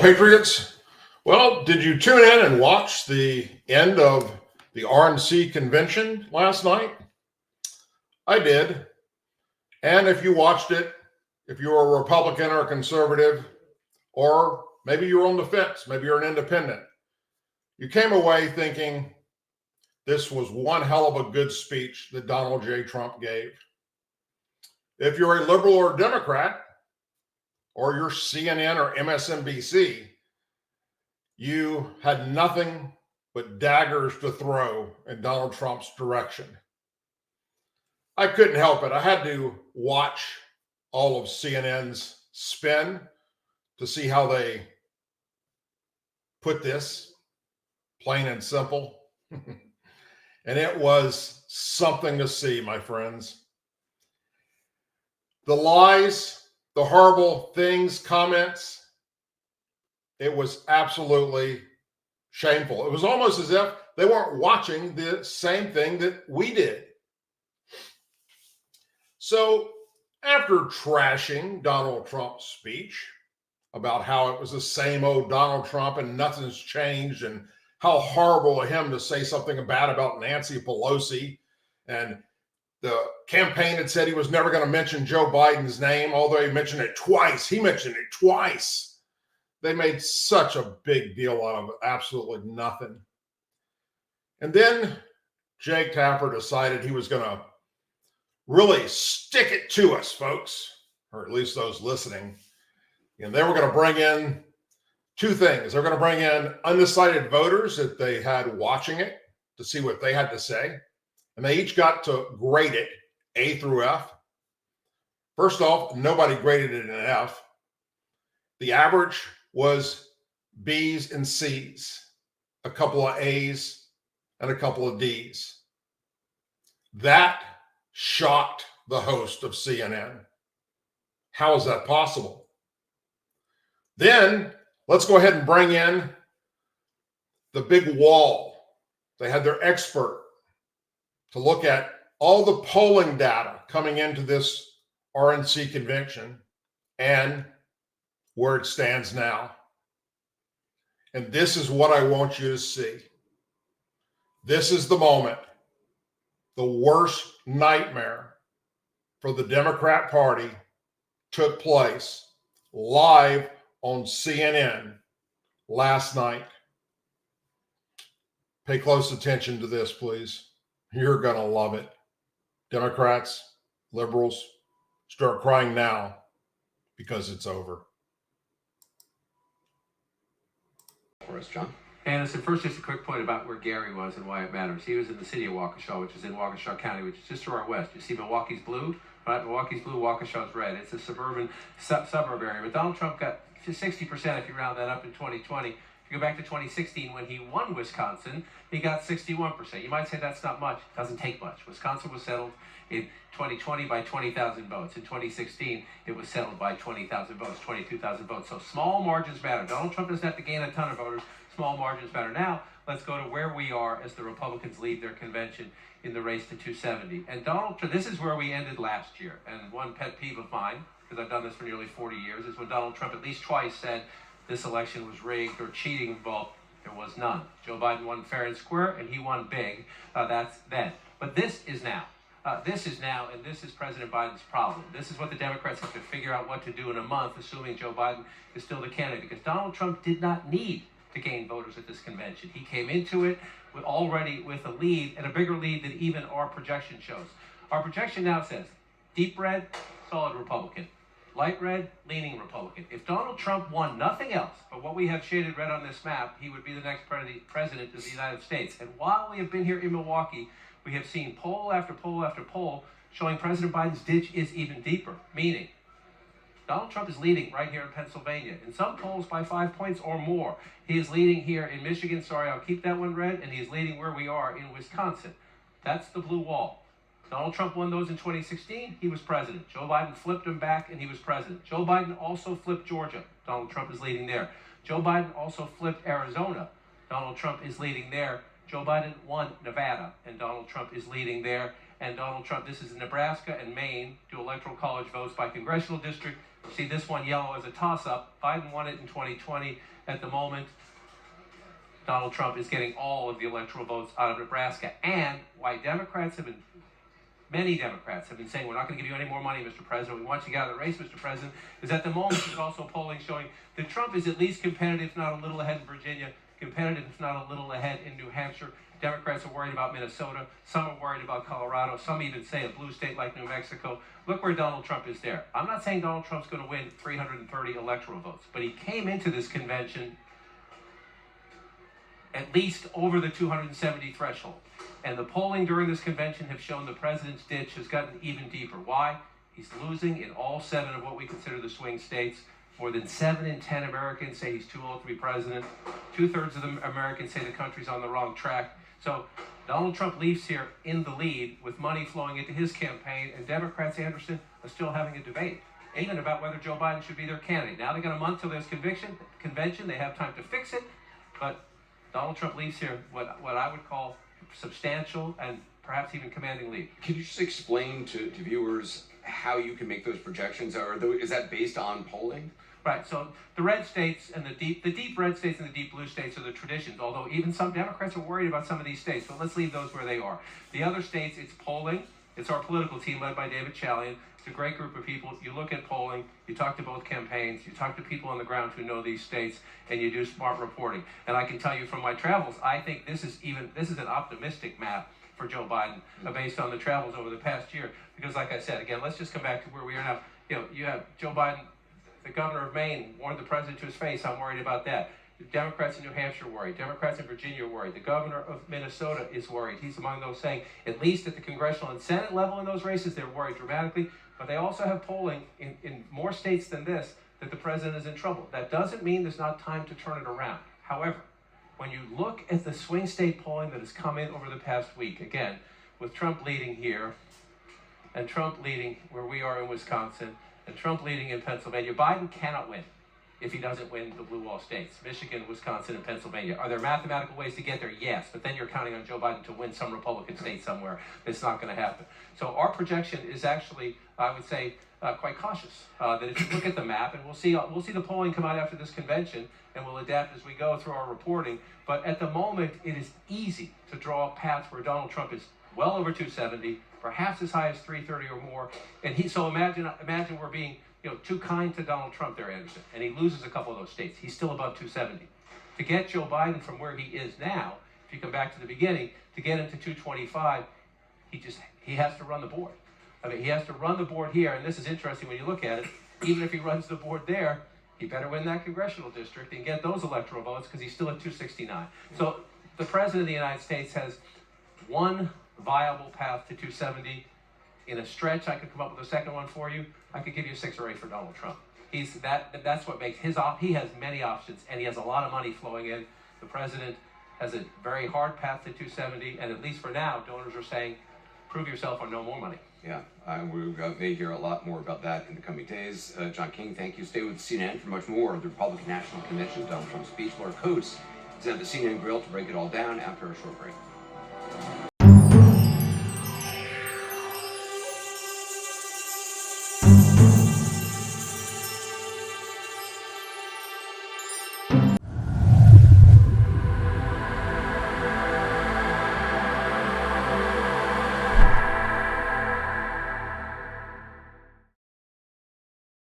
Patriots. Well, did you tune in and watch the end of the RNC convention last night? I did. And if you watched it, if you're a Republican or a conservative, or maybe you're on the fence, maybe you're an independent, you came away thinking this was one hell of a good speech that Donald J. Trump gave. If you're a liberal or a Democrat, or you're CNN or MSNBC, you had nothing but daggers to throw in Donald Trump's direction. I couldn't help it. I had to watch all of CNN's spin to see how they put this, plain and simple. And it was something to see, my friends. The lies, the horrible things, comments, it was absolutely shameful. It was almost as if they weren't watching the same thing that we did. So after trashing Donald Trump's speech about how it was the same old Donald Trump and nothing's changed, and how horrible of him to say something bad about Nancy Pelosi, and the campaign had said he was never going to mention Joe Biden's name, although he mentioned it twice. He mentioned it twice. They made such a big deal out of absolutely nothing. And then Jake Tapper decided he was going to really stick it to us, folks, or at least those listening. And they were going to bring in two things. They're going to bring in undecided voters that they had watching it to see what they had to say. And they each got to grade it A through F. First off, nobody graded it an F. The average was B's and C's, a couple of A's and a couple of D's. That shocked the host of CNN. How is that possible? Then let's go ahead and bring in the big wall. They had their expert to look at all the polling data coming into this RNC convention and where it stands now. And this is what I want you to see. This is the moment. The worst nightmare for the Democrat Party took place live on CNN last night. Pay close attention to this, please. You're going to love it. Democrats, liberals, start crying now because it's over. For us, John. Anderson, first just a quick point about where Gary was and why it matters. He was in the city of Waukesha, which is in Waukesha County, which is just to our west. You see Milwaukee's blue, right? Milwaukee's blue, Waukesha's red. It's a suburban suburb area. But Donald Trump got 60% if you round that up in 2020. If you go back to 2016 when he won Wisconsin, he got 61%. You might say that's not much. It doesn't take much. Wisconsin was settled in 2020 by 20,000 votes. In 2016, it was settled by 20,000 votes, 22,000 votes. So small margins matter. Donald Trump doesn't have to gain a ton of voters. Small margins matter. Now, let's go to where we are as the Republicans leave their convention in the race to 270. And Donald Trump, this is where we ended last year. And one pet peeve of mine, because I've done this for nearly 40 years, is when Donald Trump at least twice said this election was rigged or cheating involved. There was none. Joe Biden won fair and square, and he won big. That's then. But this is now. This is now, and this is President Biden's problem. This is what the Democrats have to figure out what to do in a month, assuming Joe Biden is still the candidate, because Donald Trump did not need to gain voters at this convention. He came into it already with a lead, and a bigger lead than even our projection shows. Our projection now says deep red, solid Republican. Light red, leaning Republican. If Donald Trump won nothing else but what we have shaded red on this map, he would be the next president of the United States. And while we have been here in Milwaukee, we have seen poll after poll after poll showing President Biden's ditch is even deeper, meaning Donald Trump is leading right here in Pennsylvania, in some polls by 5 points or more. He is leading here in Michigan, sorry, I'll keep that one red, and he is leading where we are in Wisconsin. That's the blue wall. Donald Trump won those in 2016, he was president. Joe Biden flipped him back, and he was president. Joe Biden also flipped Georgia. Donald Trump is leading there. Joe Biden also flipped Arizona. Donald Trump is leading there. Joe Biden won Nevada, and Donald Trump is leading there. and Donald Trump. This is Nebraska and Maine do electoral college votes by congressional district. See this one yellow as a toss-up. Biden won it in 2020. At the moment, Donald Trump is getting all of the electoral votes out of Nebraska. And why many Democrats have been saying, we're not going to give you any more money, Mr. President. We want you to get out of the race, Mr. President, is at the moment there's also polling showing that Trump is at least competitive, if not a little ahead in Virginia, competitive, if not a little ahead in New Hampshire. Democrats are worried about Minnesota. Some are worried about Colorado. Some even say a blue state like New Mexico. Look where Donald Trump is there. I'm not saying Donald Trump's going to win 330 electoral votes, but he came into this convention at least over the 270 threshold. And the polling during this convention have shown the president's ditch has gotten even deeper. Why? He's losing in all 7 of what we consider the swing states. More than 7 in 10 Americans say he's too old to be president. 2/3 of the Americans say the country's on the wrong track. So Donald Trump leaves here in the lead with money flowing into his campaign, and Democrats, Anderson, are still having a debate, even about whether Joe Biden should be their candidate. Now they got a month till there's convention. They have time to fix it, but Donald Trump leaves here what I would call substantial and perhaps even commanding lead. Can you just explain to viewers how you can make those projections? Is that based on polling? Right, so the red states and the deep red states and the deep blue states are the traditions, although even some Democrats are worried about some of these states, but let's leave those where they are. The other states, it's polling. It's our political team led by David Chalian. It's a great group of people. You look at polling, you talk to both campaigns, you talk to people on the ground who know these states, and you do smart reporting. And I can tell you from my travels, I think this is an optimistic map for Joe Biden based on the travels over the past year. Because like I said, again, let's just come back to where we are now. You have Joe Biden, the governor of Maine, warned the president to his face, I'm worried about that. The Democrats in New Hampshire are worried. Democrats in Virginia are worried. The governor of Minnesota is worried. He's among those saying, at least at the congressional and Senate level in those races, they're worried dramatically. But they also have polling in more states than this that the president is in trouble. That doesn't mean there's not time to turn it around. However, when you look at the swing state polling that has come in over the past week, again, with Trump leading here, and Trump leading where we are in Wisconsin, and Trump leading in Pennsylvania, Biden cannot win if he doesn't win the blue wall states, Michigan, Wisconsin, and Pennsylvania. Are there mathematical ways to get there? Yes, but then you're counting on Joe Biden to win some Republican state somewhere. It's not going to happen. So our projection is actually, I would say, quite cautious. That if you look at the map, and we'll see the polling come out after this convention, and we'll adapt as we go through our reporting. But at the moment, it is easy to draw paths where Donald Trump is well over 270, perhaps as high as 330 or more. And so imagine we're being too kind to Donald Trump there, Anderson, and he loses a couple of those states. He's still above 270. To get Joe Biden from where he is now, if you come back to the beginning, to get him to 225, he has to run the board. I mean, he has to run the board here, and this is interesting when you look at it. Even if he runs the board there, he better win that congressional district and get those electoral votes because he's still at 269. So the president of the United States has one viable path to 270. In a stretch, I could come up with a second one for you. I could give you 6 or 8 for Donald Trump. That's what makes he has many options, and he has a lot of money flowing in. The president has a very hard path to 270, and at least for now, donors are saying, prove yourself or no more money. Yeah, we may hear a lot more about that in the coming days. John King, thank you. Stay with CNN for much more of the Republican National Convention, Donald Trump's speech. Laura Coates is at the CNN Grill to break it all down after a short break.